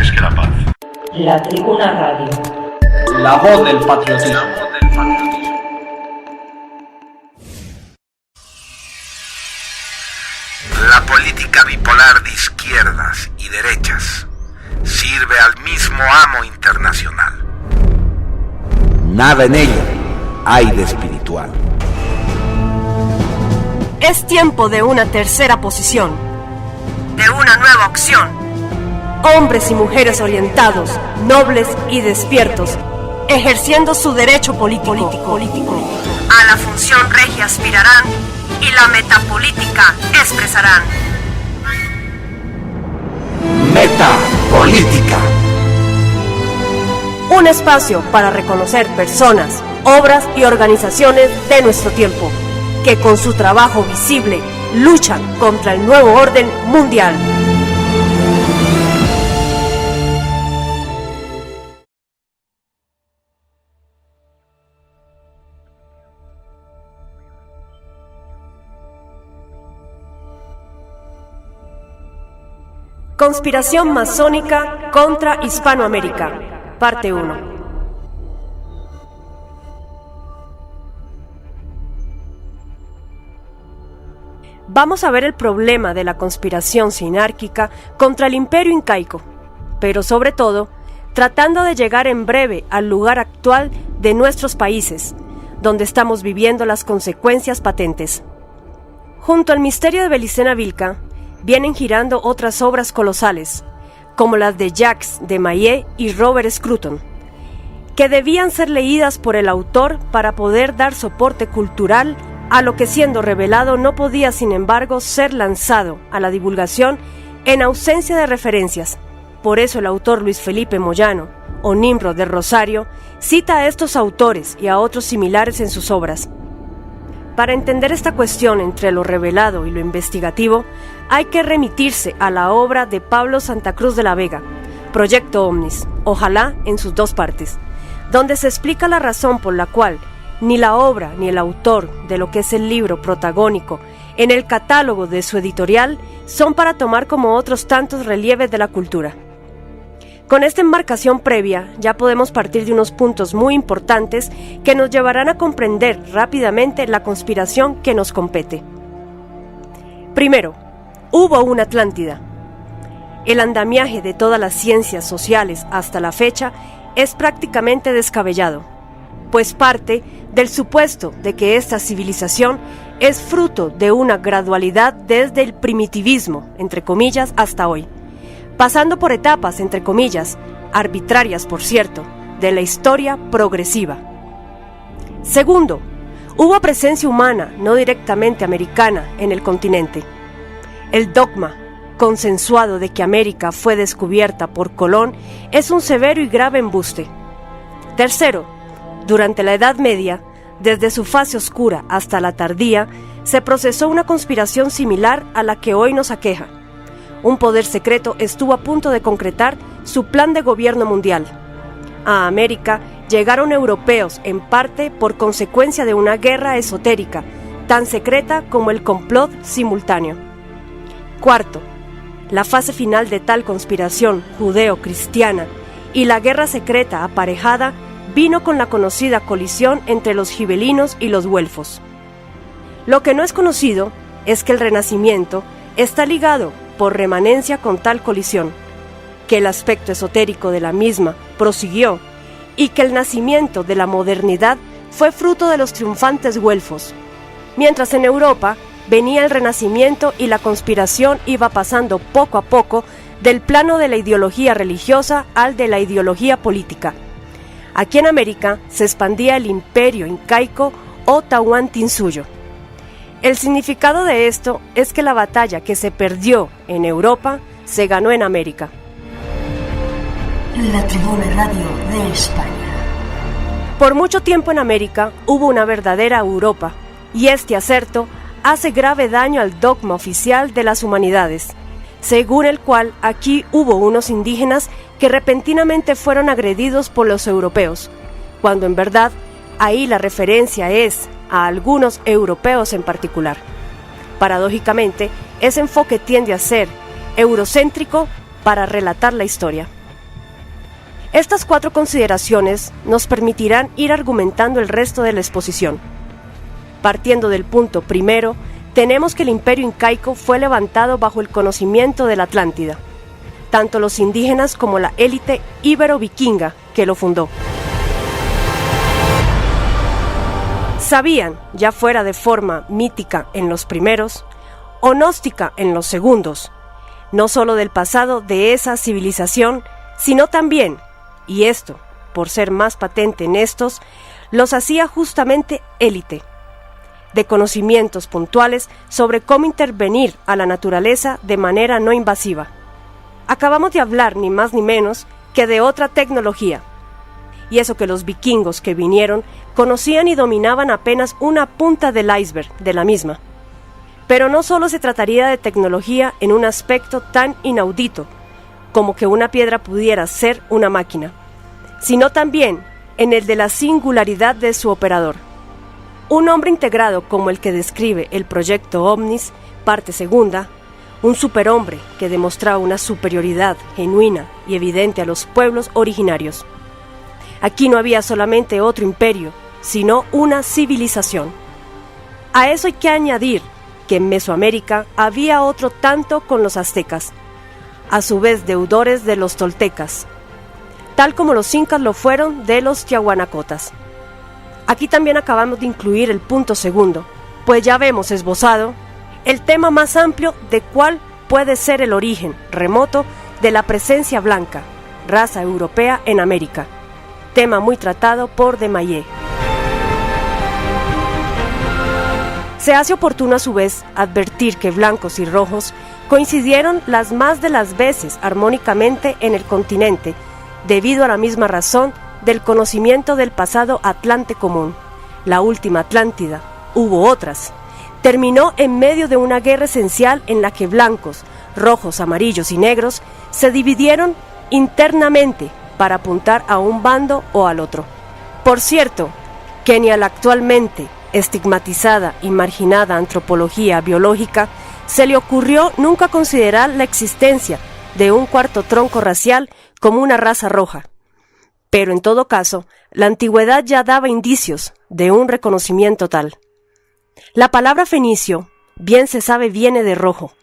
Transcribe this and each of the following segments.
antes que la paz. La Tribuna Radio. La voz del patriotismo. La política bipolar de izquierdas y derechas sirve al mismo amo internacional. Nada en ella hay de espiritual. Es tiempo de una tercera posición, de una nueva opción. Hombres y mujeres orientados, nobles y despiertos, ejerciendo su derecho político. A la función regia aspirarán y la metapolítica expresarán. Metapolítica. Un espacio para reconocer personas, obras y organizaciones de nuestro tiempo, que con su trabajo visible luchan contra el nuevo orden mundial. Conspiración masónica contra Hispanoamérica, parte 1. Vamos a ver el problema de la conspiración sinárquica contra el imperio incaico, pero sobre todo, tratando de llegar en breve al lugar actual de nuestros países, donde estamos viviendo las consecuencias patentes. Junto al misterio de Belicena Vilca, vienen girando otras obras colosales, como las de Jacques de Maillet y Robert Scruton, que debían ser leídas por el autor para poder dar soporte cultural a lo que, siendo revelado, no podía sin embargo ser lanzado a la divulgación en ausencia de referencias. Por eso el autor Luis Felipe Moyano, o Nimrod de Rosario, cita a estos autores y a otros similares en sus obras. Para entender esta cuestión entre lo revelado y lo investigativo, hay que remitirse a la obra de Pablo Santa Cruz de la Vega, Proyecto Omnis, ojalá en sus dos partes, donde se explica la razón por la cual ni la obra ni el autor de lo que es el libro protagónico en el catálogo de su editorial son para tomar como otros tantos relieves de la cultura. Con esta enmarcación previa ya podemos partir de unos puntos muy importantes que nos llevarán a comprender rápidamente la conspiración que nos compete. Primero, hubo una Atlántida. El andamiaje de todas las ciencias sociales hasta la fecha es prácticamente descabellado, pues parte del supuesto de que esta civilización es fruto de una gradualidad desde el primitivismo, entre comillas, hasta hoy, pasando por etapas, entre comillas, arbitrarias por cierto, de la historia progresiva. Segundo, hubo presencia humana no directamente americana en el continente. El dogma consensuado de que América fue descubierta por Colón es un severo y grave embuste. Tercero, durante la Edad Media, desde su fase oscura hasta la tardía, se procesó una conspiración similar a la que hoy nos aqueja. Un poder secreto estuvo a punto de concretar su plan de gobierno mundial. A América llegaron europeos en parte por consecuencia de una guerra esotérica, tan secreta como el complot simultáneo. Cuarto, la fase final de tal conspiración judeo-cristiana y la guerra secreta aparejada vino con la conocida colisión entre los gibelinos y los güelfos. Lo que no es conocido es que el Renacimiento está ligado por remanencia con tal colisión, que el aspecto esotérico de la misma prosiguió y que el nacimiento de la modernidad fue fruto de los triunfantes güelfos, mientras en Europa venía el Renacimiento y la conspiración iba pasando poco a poco del plano de la ideología religiosa al de la ideología política. Aquí en América se expandía el imperio incaico o Tahuantinsuyo. El significado de esto es que la batalla que se perdió en Europa se ganó en América. La Tribuna Radio de España. Por mucho tiempo en América hubo una verdadera Europa, y este acerto hace grave daño al dogma oficial de las humanidades, según el cual aquí hubo unos indígenas que repentinamente fueron agredidos por los europeos, cuando en verdad ahí la referencia es a algunos europeos en particular. Paradójicamente, ese enfoque tiende a ser eurocéntrico para relatar la historia. Estas 4 consideraciones nos permitirán ir argumentando el resto de la exposición. Partiendo del punto primero, tenemos que el imperio incaico fue levantado bajo el conocimiento de la Atlántida, tanto los indígenas como la élite íbero-vikinga que lo fundó. Sabían, ya fuera de forma mítica en los primeros, o gnóstica en los segundos, no solo del pasado de esa civilización, sino también, y esto, por ser más patente en estos, los hacía justamente élite, de conocimientos puntuales sobre cómo intervenir a la naturaleza de manera no invasiva. Acabamos de hablar ni más ni menos que de otra tecnología, y eso que los vikingos que vinieron conocían y dominaban apenas una punta del iceberg de la misma. Pero no solo se trataría de tecnología en un aspecto tan inaudito como que una piedra pudiera ser una máquina, sino también en el de la singularidad de su operador. Un hombre integrado como el que describe el proyecto Omnis, parte segunda, un superhombre que demostraba una superioridad genuina y evidente a los pueblos originarios. Aquí no había solamente otro imperio, sino una civilización. A eso hay que añadir que en Mesoamérica había otro tanto con los aztecas, a su vez deudores de los toltecas, tal como los incas lo fueron de los tiahuanacotas. Aquí también acabamos de incluir el punto segundo, pues ya vemos esbozado el tema más amplio de cuál puede ser el origen remoto de la presencia blanca, raza europea en América, tema muy tratado por de Maillet. Se hace oportuno a su vez advertir que blancos y rojos coincidieron las más de las veces armónicamente en el continente, debido a la misma razón del conocimiento del pasado Atlante común. La última Atlántida, hubo otras, terminó en medio de una guerra esencial en la que blancos, rojos, amarillos y negros se dividieron internamente para apuntar a un bando o al otro. Por cierto, que ni a la actualmente estigmatizada y marginada antropología biológica se le ocurrió nunca considerar la existencia de un cuarto tronco racial como una raza roja. Pero en todo caso, la antigüedad ya daba indicios de un reconocimiento tal. La palabra fenicio, bien se sabe, viene de rojo,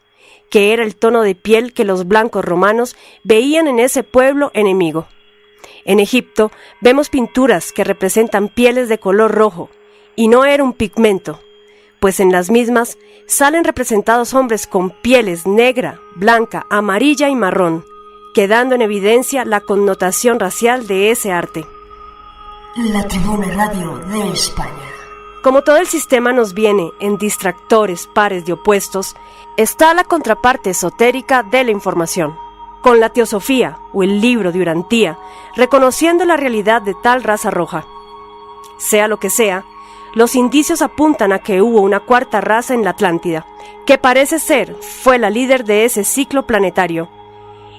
que era el tono de piel que los blancos romanos veían en ese pueblo enemigo. En Egipto vemos pinturas que representan pieles de color rojo, y no era un pigmento, pues en las mismas salen representados hombres con pieles negra, blanca, amarilla y marrón, quedando en evidencia la connotación racial de ese arte. La Tribuna Radio de España. Como todo el sistema nos viene en distractores pares de opuestos, está la contraparte esotérica de la información, con la teosofía o el libro de Urantía, reconociendo la realidad de tal raza roja. Sea lo que sea, los indicios apuntan a que hubo una cuarta raza en la Atlántida, que parece ser fue la líder de ese ciclo planetario,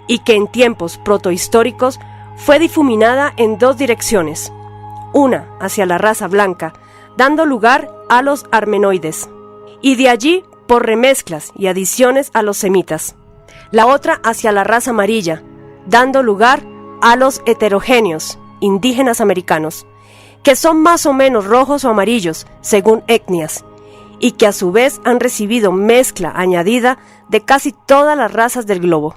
y que en tiempos protohistóricos fue difuminada en 2 direcciones, una hacia la raza blanca, dando lugar a los armenoides, y de allí por remezclas y adiciones a los semitas, la otra hacia la raza amarilla, dando lugar a los heterogéneos, indígenas americanos, que son más o menos rojos o amarillos, según etnias, y que a su vez han recibido mezcla añadida de casi todas las razas del globo.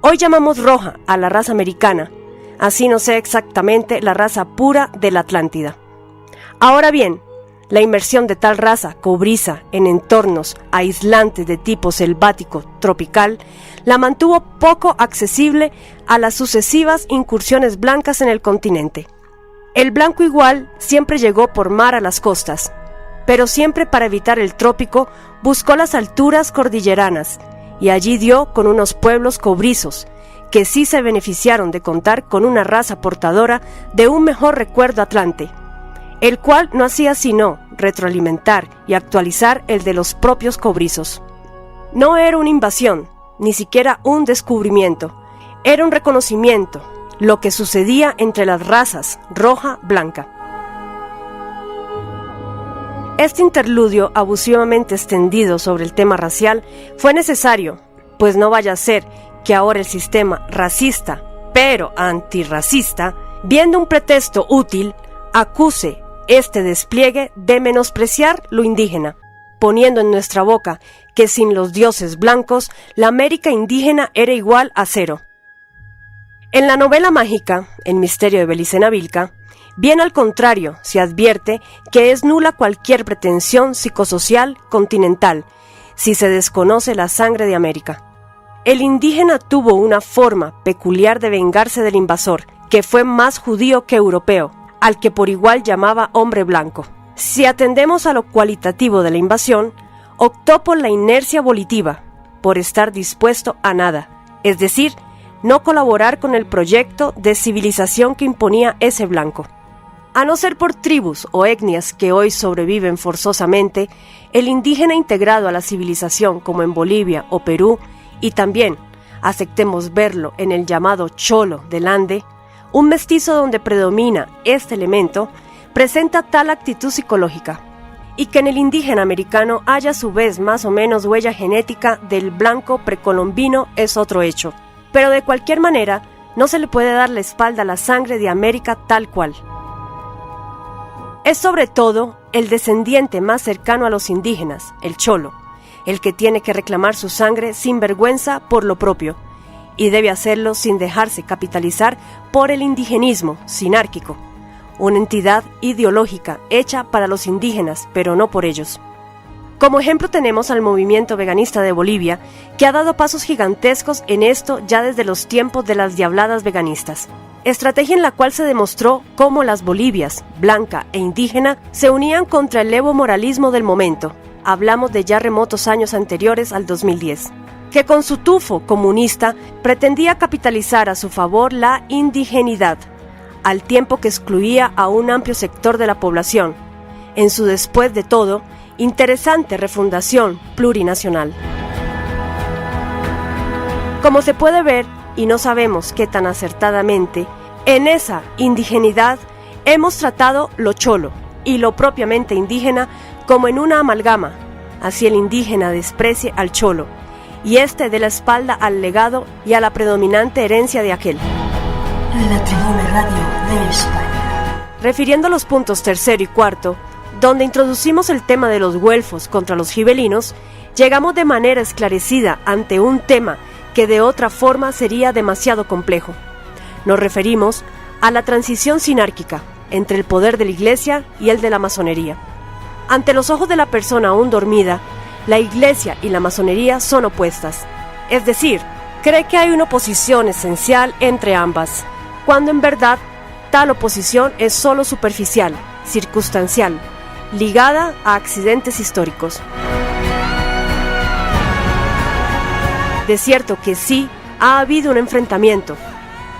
Hoy llamamos roja a la raza americana, así no sea exactamente la raza pura de la Atlántida. Ahora bien, la inmersión de tal raza cobriza en entornos aislantes de tipo selvático tropical la mantuvo poco accesible a las sucesivas incursiones blancas en el continente. El blanco igual siempre llegó por mar a las costas, pero siempre para evitar el trópico buscó las alturas cordilleranas y allí dio con unos pueblos cobrizos que sí se beneficiaron de contar con una raza portadora de un mejor recuerdo atlante, el cual no hacía sino retroalimentar y actualizar el de los propios cobrizos. No era una invasión, ni siquiera un descubrimiento, era un reconocimiento, lo que sucedía entre las razas roja-blanca. Este interludio abusivamente extendido sobre el tema racial fue necesario, pues no vaya a ser que ahora el sistema racista pero antirracista, viendo un pretexto útil, acuse este despliegue de menospreciar lo indígena, poniendo en nuestra boca que sin los dioses blancos, la América indígena era igual a cero. En la novela mágica, El misterio de Belicena Vilca, bien al contrario, se advierte que es nula cualquier pretensión psicosocial continental, si se desconoce la sangre de América. El indígena tuvo una forma peculiar de vengarse del invasor, que fue más judío que europeo, al que por igual llamaba hombre blanco. Si atendemos a lo cualitativo de la invasión, optó por la inercia volitiva, por estar dispuesto a nada, es decir, no colaborar con el proyecto de civilización que imponía ese blanco. A no ser por tribus o etnias que hoy sobreviven forzosamente, el indígena integrado a la civilización como en Bolivia o Perú, y también, aceptemos verlo en el llamado cholo del Ande, un mestizo donde predomina este elemento, presenta tal actitud psicológica, y que en el indígena americano haya a su vez más o menos huella genética del blanco precolombino es otro hecho, pero de cualquier manera no se le puede dar la espalda a la sangre de América tal cual. Es sobre todo el descendiente más cercano a los indígenas, el cholo, el que tiene que reclamar su sangre sin vergüenza por lo propio, y debe hacerlo sin dejarse capitalizar por el indigenismo sinárquico, una entidad ideológica hecha para los indígenas, pero no por ellos. Como ejemplo tenemos al movimiento veganista de Bolivia, que ha dado pasos gigantescos en esto ya desde los tiempos de las diabladas veganistas. Estrategia en la cual se demostró cómo las Bolivias, blanca e indígena, se unían contra el levo moralismo del momento. Hablamos de ya remotos años anteriores al 2010. Que con su tufo comunista pretendía capitalizar a su favor la indigenidad, al tiempo que excluía a un amplio sector de la población, en su después de todo, interesante refundación plurinacional. Como se puede ver, y no sabemos qué tan acertadamente, en esa indigenidad hemos tratado lo cholo y lo propiamente indígena como en una amalgama, así el indígena desprecie al cholo, y este dé la espalda al legado y a la predominante herencia de aquel. La Tribuna Radio de España. Refiriendo a los puntos tercero y cuarto, donde introducimos el tema de los güelfos contra los gibelinos, llegamos de manera esclarecida ante un tema que de otra forma sería demasiado complejo. Nos referimos a la transición sinárquica entre el poder de la Iglesia y el de la masonería. Ante los ojos de la persona aún dormida, la Iglesia y la masonería son opuestas, es decir, cree que hay una oposición esencial entre ambas, cuando en verdad tal oposición es solo superficial, circunstancial, ligada a accidentes históricos. De cierto que sí ha habido un enfrentamiento,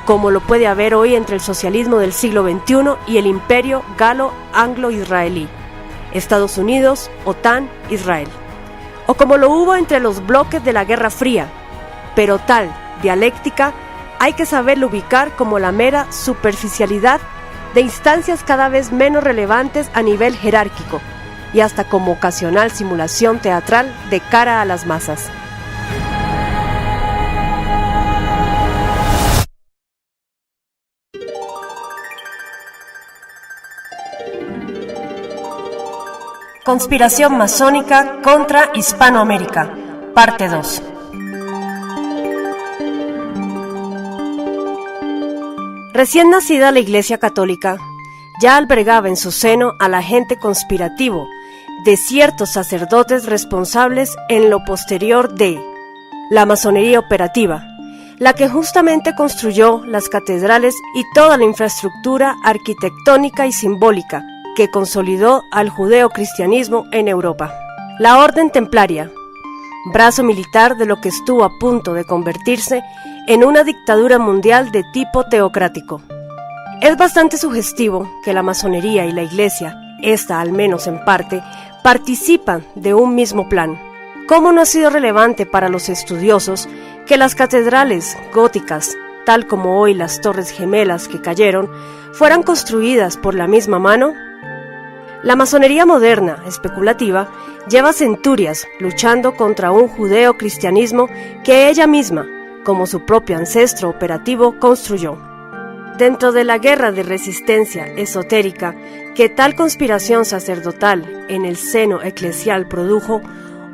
como lo puede haber hoy entre el socialismo del siglo XXI y el imperio galo-anglo-israelí, Estados Unidos, OTAN, Israel, o como lo hubo entre los bloques de la Guerra Fría, pero tal dialéctica hay que saberlo ubicar como la mera superficialidad de instancias cada vez menos relevantes a nivel jerárquico y hasta como ocasional simulación teatral de cara a las masas. Conspiración masónica contra Hispanoamérica, parte 2. Recién nacida la Iglesia Católica, ya albergaba en su seno al agente conspirativo de ciertos sacerdotes responsables en lo posterior de la masonería operativa, la que justamente construyó las catedrales y toda la infraestructura arquitectónica y simbólica que consolidó al judeocristianismo en Europa. La Orden Templaria, brazo militar de lo que estuvo a punto de convertirse en una dictadura mundial de tipo teocrático. Es bastante sugestivo que la masonería y la Iglesia, esta al menos en parte, participan de un mismo plan. ¿Cómo no ha sido relevante para los estudiosos que las catedrales góticas, tal como hoy las Torres Gemelas que cayeron, fueran construidas por la misma mano? La masonería moderna, especulativa, lleva centurias luchando contra un judeo-cristianismo que ella misma, como su propio ancestro operativo construyó. Dentro de la guerra de resistencia esotérica que tal conspiración sacerdotal en el seno eclesial produjo,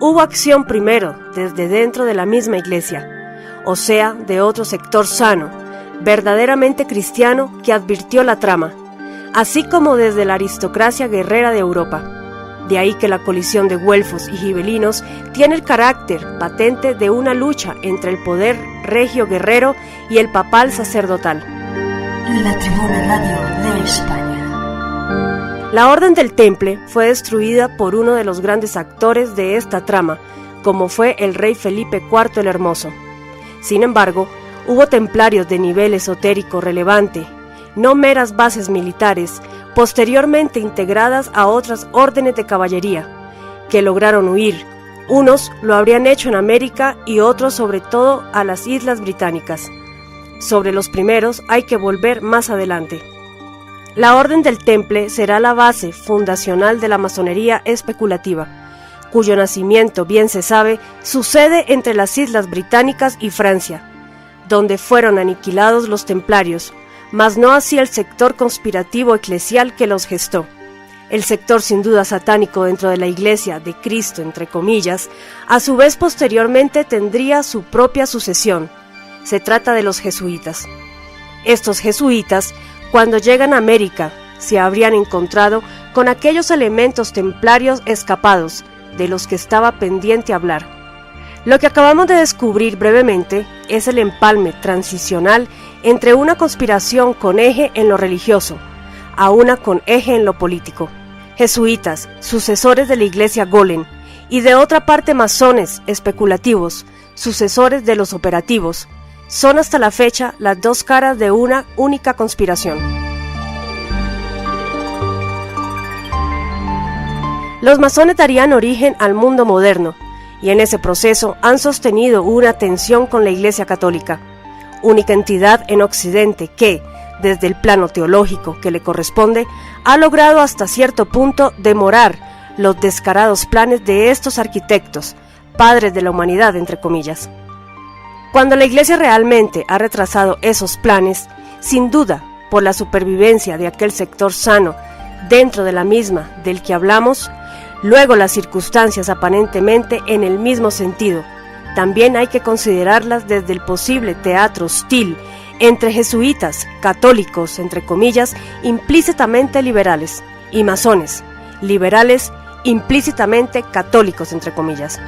hubo acción primero desde dentro de la misma iglesia, o sea, de otro sector sano, verdaderamente cristiano que advirtió la trama, así como desde la aristocracia guerrera de Europa. De ahí que la colisión de güelfos y gibelinos tiene el carácter patente de una lucha entre el poder regio guerrero y el papal sacerdotal. La Tribuna Radio de España. La Orden del Temple fue destruida por uno de los grandes actores de esta trama, como fue el rey Felipe IV el Hermoso. Sin embargo, hubo templarios de nivel esotérico relevante, no meras bases militares, posteriormente integradas a otras órdenes de caballería, que lograron huir. Unos lo habrían hecho en América y otros sobre todo a las Islas Británicas. Sobre los primeros hay que volver más adelante. La Orden del Temple será la base fundacional de la masonería especulativa, cuyo nacimiento, bien se sabe, sucede entre las Islas Británicas y Francia, donde fueron aniquilados los templarios, mas no así el sector conspirativo eclesial que los gestó. El sector sin duda satánico dentro de la Iglesia de Cristo, entre comillas, a su vez posteriormente tendría su propia sucesión. Se trata de los jesuitas. Estos jesuitas, cuando llegan a América, se habrían encontrado con aquellos elementos templarios escapados, de los que estaba pendiente hablar. Lo que acabamos de descubrir brevemente es el empalme transicional entre una conspiración con eje en lo religioso, a una con eje en lo político. Jesuitas, sucesores de la Iglesia Golem, y de otra parte masones especulativos, sucesores de los operativos, son hasta la fecha las dos caras de una única conspiración. Los masones darían origen al mundo moderno, y en ese proceso han sostenido una tensión con la Iglesia Católica, única entidad en Occidente que, desde el plano teológico que le corresponde, ha logrado hasta cierto punto demorar los descarados planes de estos arquitectos, padres de la humanidad, entre comillas. Cuando la Iglesia realmente ha retrasado esos planes, sin duda, por la supervivencia de aquel sector sano dentro de la misma del que hablamos, luego las circunstancias aparentemente en el mismo sentido, también hay que considerarlas desde el posible teatro hostil entre jesuitas, católicos, entre comillas, implícitamente liberales, y masones, liberales, implícitamente católicos, entre comillas.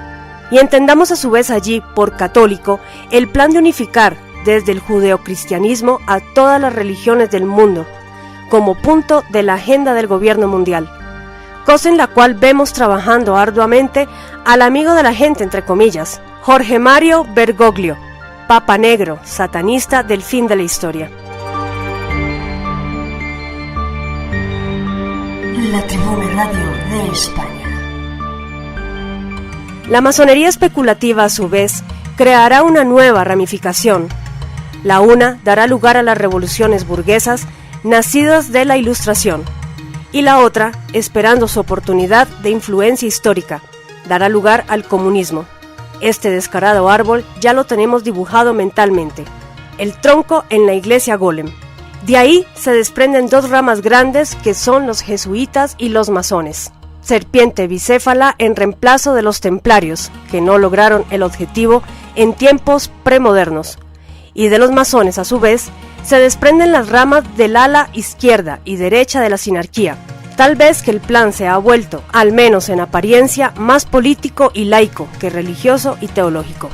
Y entendamos a su vez allí, por católico, el plan de unificar desde el judeocristianismo a todas las religiones del mundo, como punto de la agenda del gobierno mundial, cosa en la cual vemos trabajando arduamente al amigo de la gente, entre comillas, Jorge Mario Bergoglio, Papa Negro, satanista del fin de la historia. La Tribuna Radio de España. La masonería especulativa, a su vez, creará una nueva ramificación. La una dará lugar a las revoluciones burguesas nacidas de la Ilustración, y la otra, esperando su oportunidad de influencia histórica, dará lugar al comunismo. Este descarado árbol ya lo tenemos dibujado mentalmente, el tronco en la Iglesia Golem. De ahí se desprenden dos ramas grandes que son los jesuitas y los masones. Serpiente bicéfala en reemplazo de los templarios, que no lograron el objetivo en tiempos premodernos. Y de los masones, a su vez, se desprenden las ramas del ala izquierda y derecha de la sinarquía. Tal vez que el plan se ha vuelto, al menos en apariencia, más político y laico que religioso y teológico.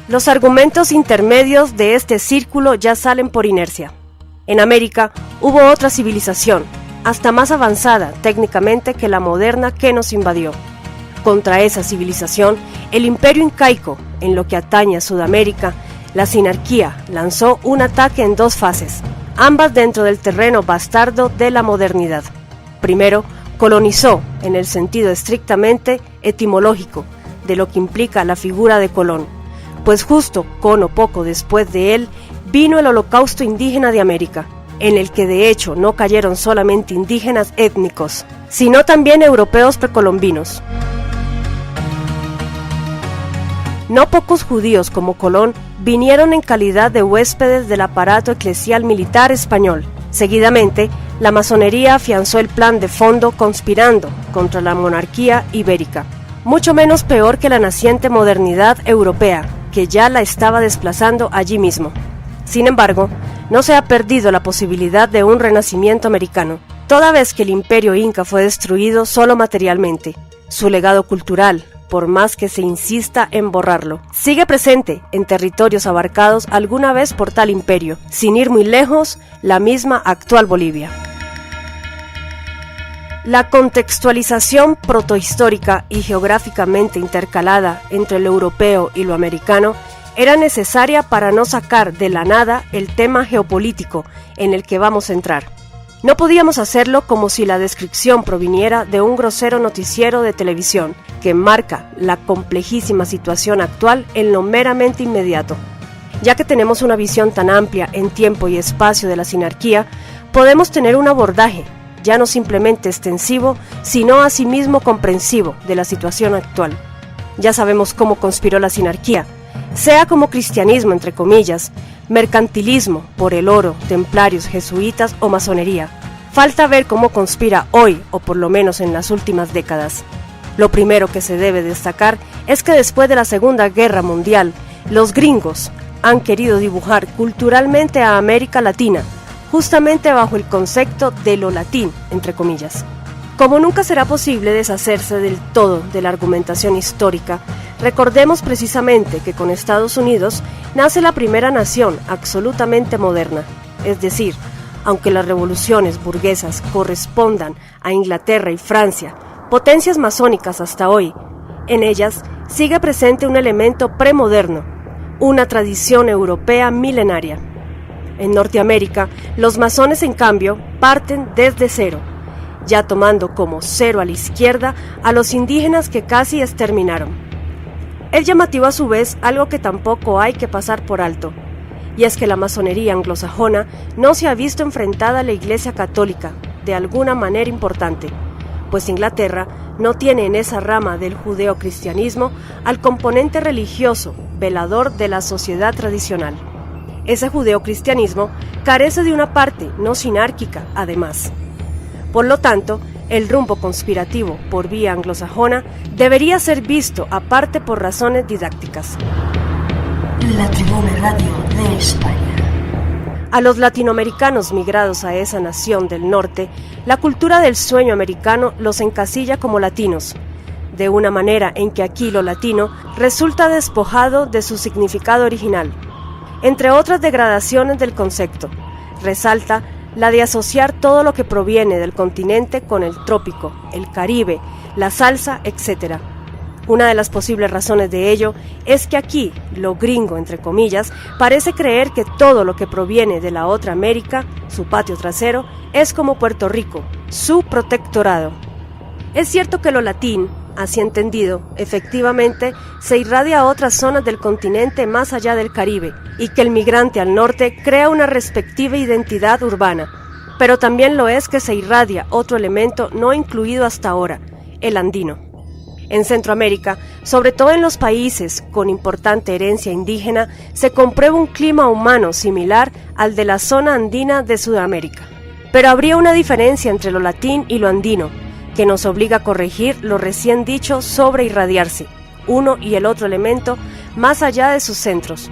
Los argumentos intermedios de este círculo ya salen por inercia. En América hubo otra civilización, hasta más avanzada técnicamente que la moderna que nos invadió. Contra esa civilización, el imperio incaico, en lo que atañe a Sudamérica, la sinarquía lanzó un ataque en dos fases, ambas dentro del terreno bastardo de la modernidad. Primero, colonizó, en el sentido estrictamente etimológico de lo que implica la figura de Colón, pues justo con o poco después de él vino el holocausto indígena de América, en el que de hecho no cayeron solamente indígenas étnicos, sino también europeos precolombinos. No pocos judíos como Colón vinieron en calidad de huéspedes del aparato eclesial militar español. Seguidamente, la masonería afianzó el plan de fondo conspirando contra la monarquía ibérica, mucho menos peor que la naciente modernidad europea, que ya la estaba desplazando allí mismo. Sin embargo, no se ha perdido la posibilidad de un renacimiento americano, toda vez que el imperio inca fue destruido solo materialmente. Su legado cultural, por más que se insista en borrarlo, sigue presente en territorios abarcados alguna vez por tal imperio, sin ir muy lejos, la misma actual Bolivia. La contextualización protohistórica y geográficamente intercalada entre lo europeo y lo americano era necesaria para no sacar de la nada el tema geopolítico en el que vamos a entrar. No podíamos hacerlo como si la descripción proviniera de un grosero noticiero de televisión que marca la complejísima situación actual en lo meramente inmediato. Ya que tenemos una visión tan amplia en tiempo y espacio de la sinarquía, podemos tener un abordaje ya no simplemente extensivo, sino asimismo comprensivo de la situación actual. Ya sabemos cómo conspiró la sinarquía, sea como cristianismo entre comillas, mercantilismo por el oro, templarios, jesuitas o masonería. Falta ver cómo conspira hoy, o por lo menos en las últimas décadas. Lo primero que se debe destacar es que después de la Segunda Guerra Mundial, los gringos han querido dibujar culturalmente a América Latina, justamente bajo el concepto de lo latín, entre comillas. Como nunca será posible deshacerse del todo de la argumentación histórica, recordemos precisamente que con Estados Unidos nace la primera nación absolutamente moderna, es decir, aunque las revoluciones burguesas correspondan a Inglaterra y Francia, potencias masónicas hasta hoy, en ellas sigue presente un elemento premoderno, una tradición europea milenaria. En Norteamérica, los masones, en cambio, parten desde cero, ya tomando como cero a la izquierda a los indígenas que casi exterminaron. Es llamativo a su vez algo que tampoco hay que pasar por alto, y es que la masonería anglosajona no se ha visto enfrentada a la Iglesia Católica de alguna manera importante, pues Inglaterra no tiene en esa rama del judeocristianismo al componente religioso velador de la sociedad tradicional. Ese judeocristianismo carece de una parte no sinárquica, además. Por lo tanto, el rumbo conspirativo por vía anglosajona debería ser visto aparte por razones didácticas. La Tribuna Radio de España. A los latinoamericanos migrados a esa nación del norte, la cultura del sueño americano los encasilla como latinos, de una manera en que aquí lo latino resulta despojado de su significado original. Entre otras degradaciones del concepto, resalta la de asociar todo lo que proviene del continente con el trópico, el Caribe, la salsa, etc. Una de las posibles razones de ello es que aquí, lo gringo entre comillas, parece creer que todo lo que proviene de la otra América, su patio trasero, es como Puerto Rico, su protectorado. Es cierto que lo latín, así entendido, efectivamente se irradia a otras zonas del continente más allá del Caribe, y que el migrante al norte crea una respectiva identidad urbana, pero también lo es que se irradia otro elemento no incluido hasta ahora, el andino. En Centroamérica, sobre todo en los países con importante herencia indígena, se comprueba un clima humano similar al de la zona andina de Sudamérica. Pero habría una diferencia entre lo latín y lo andino, que nos obliga a corregir lo recién dicho sobre irradiarse, uno y el otro elemento, más allá de sus centros.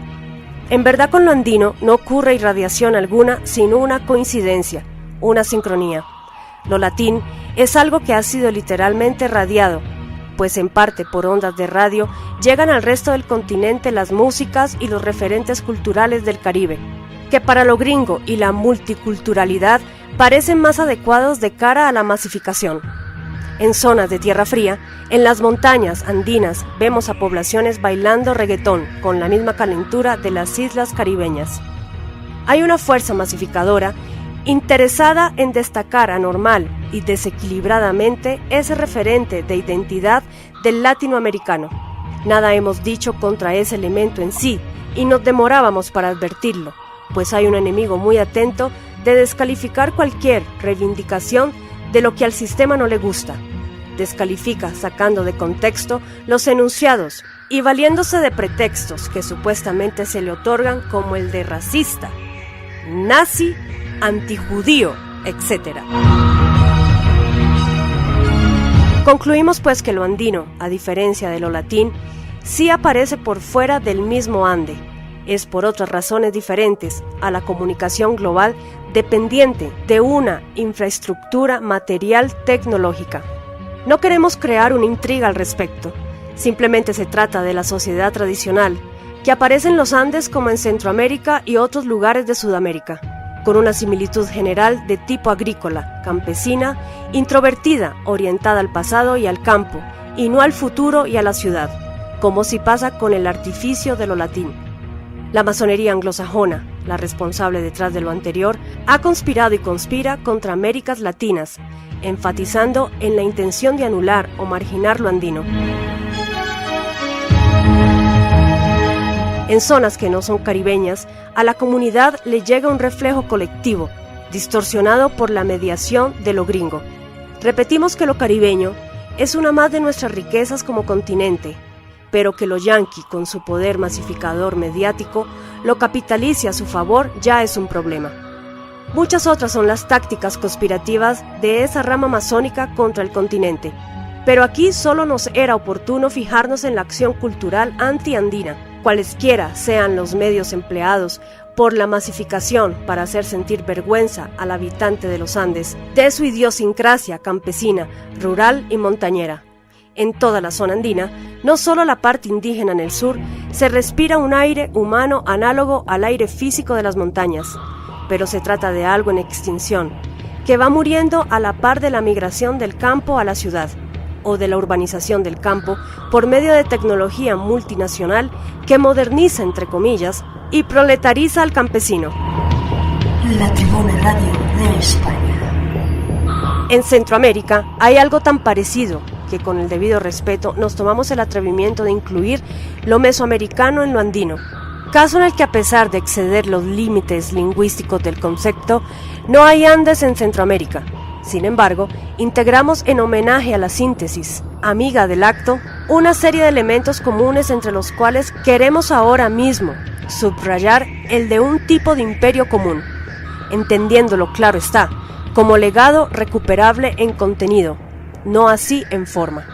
En verdad con lo andino no ocurre irradiación alguna, sino una coincidencia, una sincronía. Lo latín es algo que ha sido literalmente radiado, pues en parte por ondas de radio llegan al resto del continente las músicas y los referentes culturales del Caribe, que para lo gringo y la multiculturalidad parecen más adecuados de cara a la masificación. En zonas de tierra fría, en las montañas andinas vemos a poblaciones bailando reggaetón con la misma calentura de las islas caribeñas. Hay una fuerza masificadora interesada en destacar anormal y desequilibradamente ese referente de identidad del latinoamericano. Nada hemos dicho contra ese elemento en sí, y nos demorábamos para advertirlo, pues hay un enemigo muy atento de descalificar cualquier reivindicación de lo que al sistema no le gusta. Descalifica sacando de contexto los enunciados y valiéndose de pretextos que supuestamente se le otorgan como el de racista, nazi, antijudío, etc. Concluimos pues que lo andino, a diferencia de lo latín, sí aparece por fuera del mismo Ande, es por otras razones diferentes a la comunicación global dependiente de una infraestructura material tecnológica. No queremos crear una intriga al respecto, simplemente se trata de la sociedad tradicional, que aparece en los Andes como en Centroamérica y otros lugares de Sudamérica, con una similitud general de tipo agrícola, campesina, introvertida, orientada al pasado y al campo, y no al futuro y a la ciudad, como si pasa con el artificio de lo latín. La masonería anglosajona, la responsable detrás de lo anterior, ha conspirado y conspira contra Américas Latinas, enfatizando en la intención de anular o marginar lo andino. En zonas que no son caribeñas, a la comunidad le llega un reflejo colectivo, distorsionado por la mediación de lo gringo. Repetimos que lo caribeño es una más de nuestras riquezas como continente, pero que lo yanqui, con su poder masificador mediático, lo capitalice a su favor ya es un problema. Muchas otras son las tácticas conspirativas de esa rama masónica contra el continente, pero aquí solo nos era oportuno fijarnos en la acción cultural antiandina, cualesquiera sean los medios empleados por la masificación para hacer sentir vergüenza al habitante de los Andes, de su idiosincrasia campesina, rural y montañera. En toda la zona andina, no solo la parte indígena en el sur, se respira un aire humano análogo al aire físico de las montañas, pero se trata de algo en extinción, que va muriendo a la par de la migración del campo a la ciudad, o de la urbanización del campo por medio de tecnología multinacional que moderniza, entre comillas, y proletariza al campesino. La Tribuna Radio de España. En Centroamérica hay algo tan parecido que, con el debido respeto, nos tomamos el atrevimiento de incluir lo mesoamericano en lo andino, caso en el que, a pesar de exceder los límites lingüísticos del concepto, no hay Andes en Centroamérica. Sin embargo, integramos en homenaje a la síntesis, amiga del acto, una serie de elementos comunes entre los cuales queremos ahora mismo subrayar el de un tipo de imperio común, entendiéndolo, claro está, como legado recuperable en contenido, no así en forma.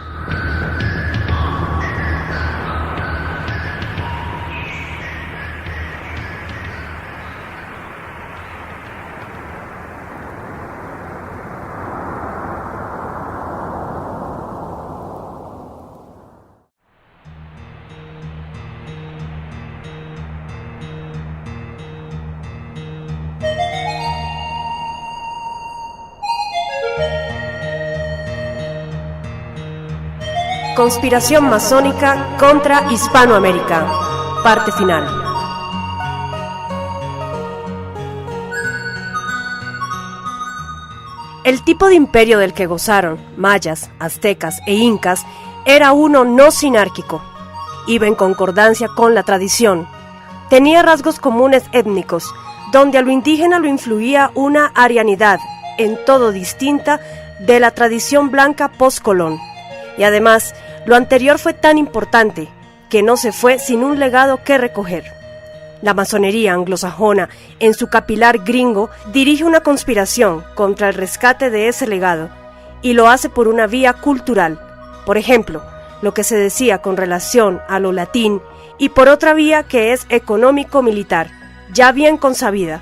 Conspiración masónica contra Hispanoamérica. Parte final. El tipo de imperio del que gozaron mayas, aztecas e incas era uno no sinárquico. Iba en concordancia con la tradición. Tenía rasgos comunes étnicos, donde a lo indígena lo influía una arianidad, en todo distinta de la tradición blanca post-Colón. Y además, lo anterior fue tan importante que no se fue sin un legado que recoger. La masonería anglosajona, en su capilar gringo, dirige una conspiración contra el rescate de ese legado, y lo hace por una vía cultural, por ejemplo, lo que se decía con relación a lo latín, y por otra vía que es económico-militar, ya bien consabida.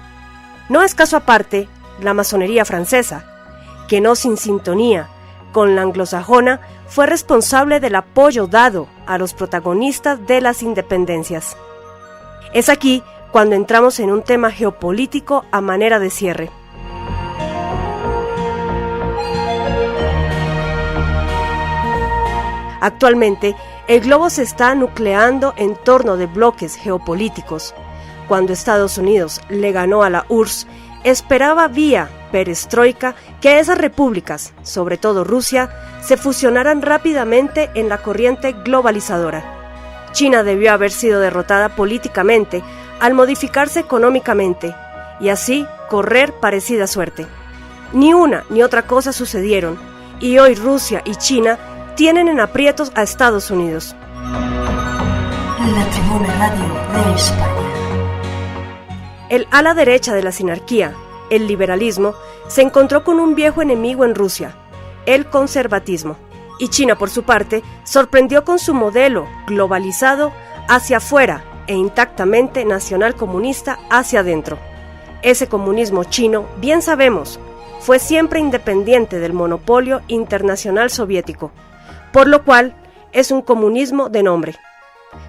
No es caso aparte la masonería francesa, que no sin sintonía con la anglosajona, fue responsable del apoyo dado a los protagonistas de las independencias. Es aquí cuando entramos en un tema geopolítico a manera de cierre. Actualmente, el globo se está nucleando en torno de bloques geopolíticos. Cuando Estados Unidos le ganó a la URSS, esperaba vía perestroika que esas repúblicas, sobre todo Rusia, se fusionaran rápidamente en la corriente globalizadora. China debió haber sido derrotada políticamente al modificarse económicamente y así correr parecida suerte. Ni una ni otra cosa sucedieron y hoy Rusia y China tienen en aprietos a Estados Unidos. La Tribuna Radio de España. El ala derecha de la sinarquía, el liberalismo, se encontró con un viejo enemigo en Rusia, el conservatismo. Y China, por su parte, sorprendió con su modelo globalizado hacia afuera e intactamente nacional comunista hacia adentro. Ese comunismo chino, bien sabemos, fue siempre independiente del monopolio internacional soviético, por lo cual es un comunismo de nombre.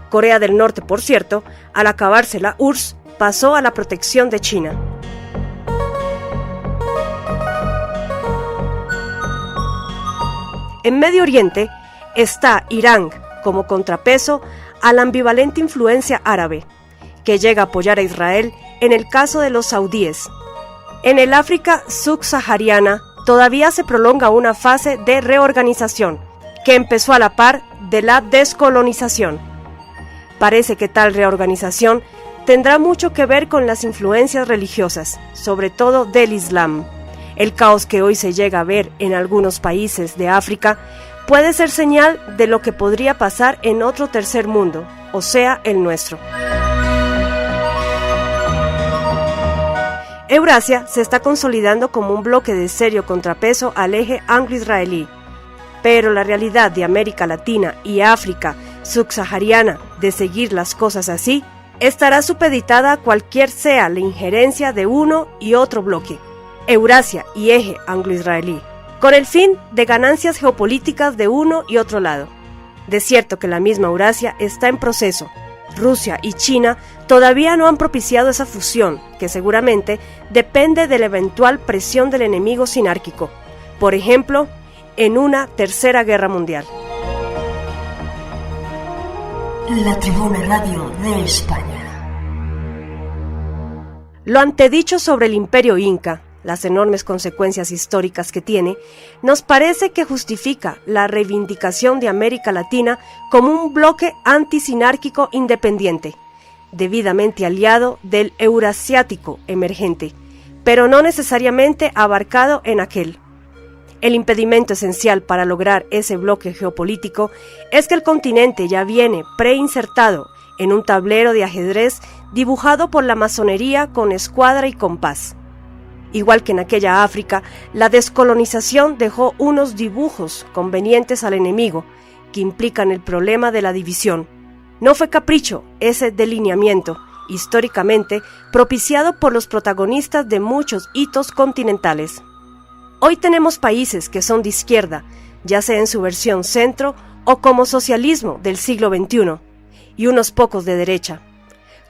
Corea del Norte, por cierto, al acabarse la URSS, pasó a la protección de China. En Medio Oriente está Irán como contrapeso a la ambivalente influencia árabe, que llega a apoyar a Israel en el caso de los saudíes. En el África subsahariana todavía se prolonga una fase de reorganización, que empezó a la par de la descolonización. Parece que tal reorganización tendrá mucho que ver con las influencias religiosas, sobre todo del Islam. El caos que hoy se llega a ver en algunos países de África puede ser señal de lo que podría pasar en otro tercer mundo, o sea, el nuestro. Eurasia se está consolidando como un bloque de serio contrapeso al eje anglo-israelí, pero la realidad de América Latina y África subsahariana de seguir las cosas así estará supeditada a cualquier sea la injerencia de uno y otro bloque, Eurasia y eje anglo-israelí, con el fin de ganancias geopolíticas de uno y otro lado. De cierto que la misma Eurasia está en proceso. Rusia y China todavía no han propiciado esa fusión, que seguramente depende de la eventual presión del enemigo sinárquico, por ejemplo, en una tercera guerra mundial. La Tribuna Radio de España. Lo antedicho sobre el Imperio Inca, las enormes consecuencias históricas que tiene, nos parece que justifica la reivindicación de América Latina como un bloque antisinárquico independiente, debidamente aliado del eurasiático emergente, pero no necesariamente abarcado en aquel. El impedimento esencial para lograr ese bloque geopolítico es que el continente ya viene preinsertado en un tablero de ajedrez dibujado por la masonería con escuadra y compás. Igual que en aquella África, la descolonización dejó unos dibujos convenientes al enemigo, que implican el problema de la división. No fue capricho ese delineamiento, históricamente propiciado por los protagonistas de muchos hitos continentales. Hoy tenemos países que son de izquierda, ya sea en su versión centro o como socialismo del siglo XXI, y unos pocos de derecha.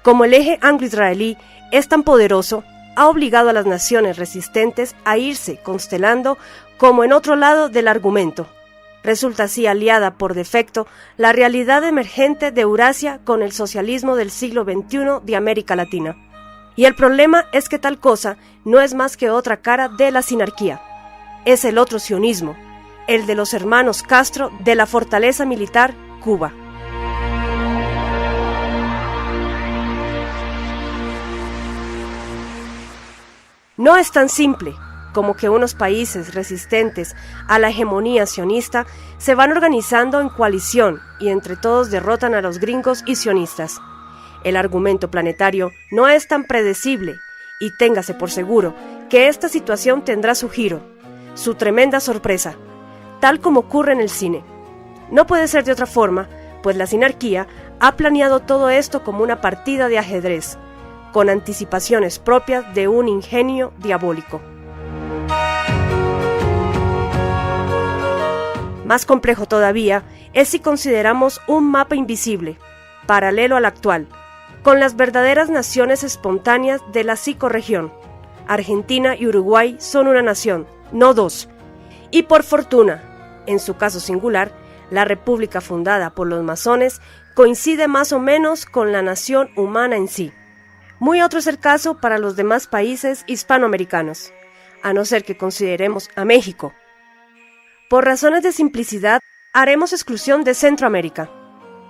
Como el eje anglo-israelí es tan poderoso, ha obligado a las naciones resistentes a irse constelando como en otro lado del argumento. Resulta así aliada por defecto la realidad emergente de Eurasia con el socialismo del siglo XXI de América Latina. Y el problema es que tal cosa no es más que otra cara de la sinarquía. Es el otro sionismo, el de los hermanos Castro de la fortaleza militar Cuba. No es tan simple como que unos países resistentes a la hegemonía sionista se van organizando en coalición y entre todos derrotan a los gringos y sionistas. El argumento planetario no es tan predecible y téngase por seguro que esta situación tendrá su giro, su tremenda sorpresa, tal como ocurre en el cine. No puede ser de otra forma, pues la sinarquía ha planeado todo esto como una partida de ajedrez, con anticipaciones propias de un ingenio diabólico. Más complejo todavía es si consideramos un mapa invisible, paralelo al actual, con las verdaderas naciones espontáneas de la psicorregión. Argentina y Uruguay son una nación, no dos, y por fortuna, en su caso singular, la república fundada por los masones coincide más o menos con la nación humana en sí. Muy otro es el caso para los demás países hispanoamericanos, a no ser que consideremos a México. Por razones de simplicidad, haremos exclusión de Centroamérica.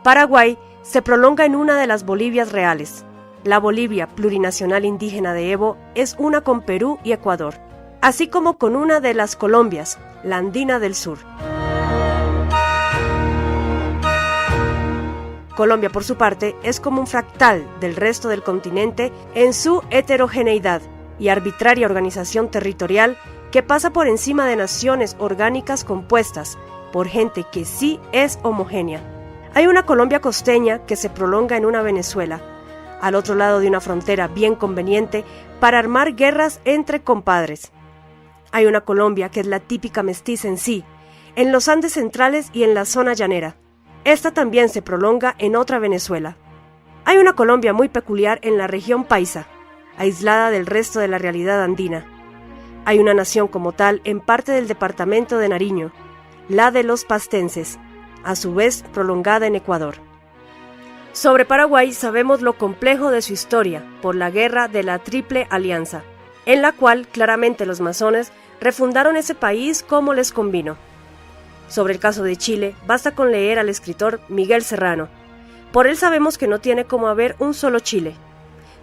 Paraguay se prolonga en una de las Bolivias reales. La Bolivia plurinacional indígena de Evo es una con Perú y Ecuador, así como con una de las Colombias, la andina del sur. Colombia, por su parte, es como un fractal del resto del continente en su heterogeneidad y arbitraria organización territorial que pasa por encima de naciones orgánicas compuestas por gente que sí es homogénea. Hay una Colombia costeña que se prolonga en una Venezuela, al otro lado de una frontera bien conveniente para armar guerras entre compadres. Hay una Colombia que es la típica mestiza en sí, en los Andes centrales y en la zona llanera. Esta también se prolonga en otra Venezuela. Hay una Colombia muy peculiar en la región paisa, aislada del resto de la realidad andina. Hay una nación como tal en parte del departamento de Nariño, la de los pastenses, a su vez prolongada en Ecuador. Sobre Paraguay sabemos lo complejo de su historia por la guerra de la Triple Alianza, en la cual claramente los masones refundaron ese país como les convino. Sobre el caso de Chile, basta con leer al escritor Miguel Serrano. Por él sabemos que no tiene como haber un solo Chile.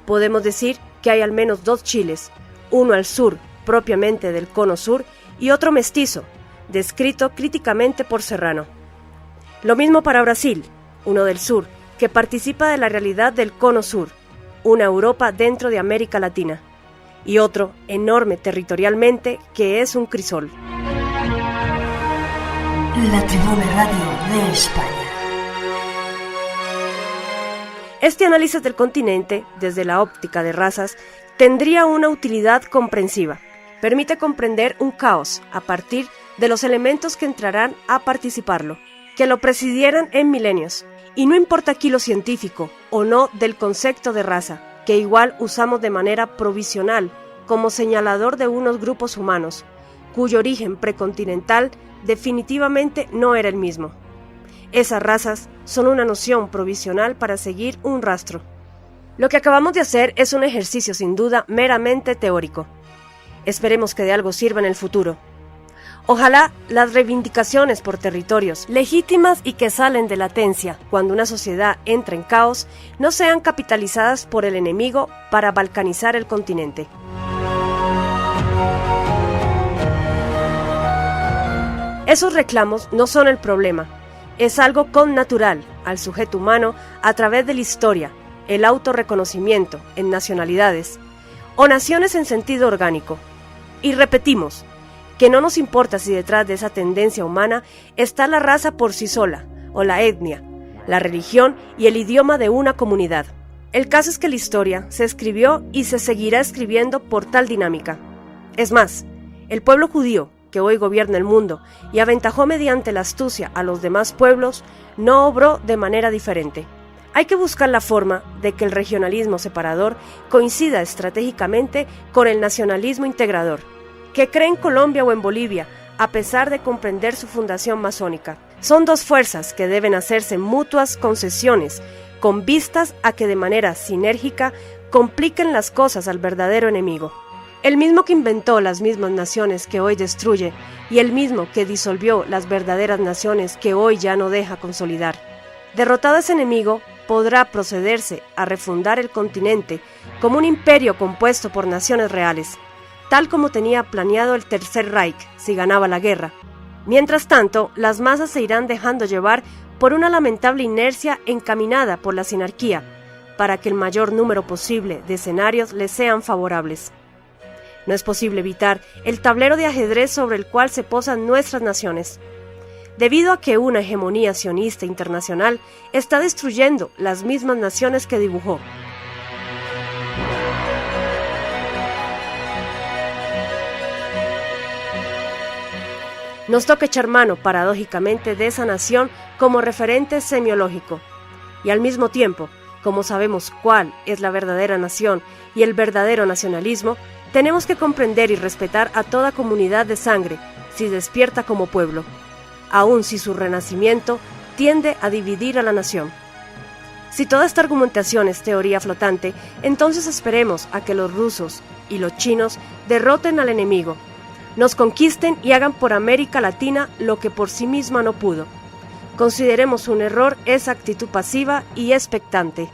Podemos decir que hay al menos dos Chiles, uno al sur, propiamente del Cono Sur, y otro mestizo, descrito críticamente por Serrano. Lo mismo para Brasil, uno del sur, que participa de la realidad del Cono Sur, una Europa dentro de América Latina, y otro, enorme territorialmente, que es un crisol. La Tribuna Radio de España. Este análisis del continente, desde la óptica de razas, tendría una utilidad comprensiva. Permite comprender un caos a partir de los elementos que entrarán a participarlo, que lo presidieran en milenios. Y no importa aquí lo científico o no del concepto de raza, que igual usamos de manera provisional como señalador de unos grupos humanos, cuyo origen precontinental definitivamente no era el mismo. Esas razas son una noción provisional para seguir un rastro. Lo que acabamos de hacer es un ejercicio sin duda meramente teórico. Esperemos que de algo sirva en el futuro. Ojalá las reivindicaciones por territorios legítimas y que salen de latencia cuando una sociedad entra en caos no sean capitalizadas por el enemigo para balcanizar el continente. Esos reclamos no son el problema, es algo connatural al sujeto humano a través de la historia, el autorreconocimiento en nacionalidades o naciones en sentido orgánico. Y repetimos, que no nos importa si detrás de esa tendencia humana está la raza por sí sola, o la etnia, la religión y el idioma de una comunidad. El caso es que la historia se escribió y se seguirá escribiendo por tal dinámica. Es más, el pueblo judío, que hoy gobierna el mundo y aventajó mediante la astucia a los demás pueblos, no obró de manera diferente. Hay que buscar la forma de que el regionalismo separador coincida estratégicamente con el nacionalismo integrador, que cree en Colombia o en Bolivia, a pesar de comprender su fundación masónica. Son dos fuerzas que deben hacerse mutuas concesiones, con vistas a que de manera sinérgica compliquen las cosas al verdadero enemigo. El mismo que inventó las mismas naciones que hoy destruye y el mismo que disolvió las verdaderas naciones que hoy ya no deja consolidar. Derrotado ese enemigo, podrá procederse a refundar el continente como un imperio compuesto por naciones reales, tal como tenía planeado el Tercer Reich si ganaba la guerra. Mientras tanto, las masas se irán dejando llevar por una lamentable inercia encaminada por la sinarquía, para que el mayor número posible de escenarios les sean favorables. No es posible evitar el tablero de ajedrez sobre el cual se posan nuestras naciones, debido a que una hegemonía sionista internacional está destruyendo las mismas naciones que dibujó. Nos toca echar mano, paradójicamente, de esa nación como referente semiológico, y al mismo tiempo, como sabemos cuál es la verdadera nación y el verdadero nacionalismo, tenemos que comprender y respetar a toda comunidad de sangre si despierta como pueblo, aun si su renacimiento tiende a dividir a la nación. Si toda esta argumentación es teoría flotante, entonces esperemos a que los rusos y los chinos derroten al enemigo, nos conquisten y hagan por América Latina lo que por sí misma no pudo. Consideremos un error esa actitud pasiva y expectante.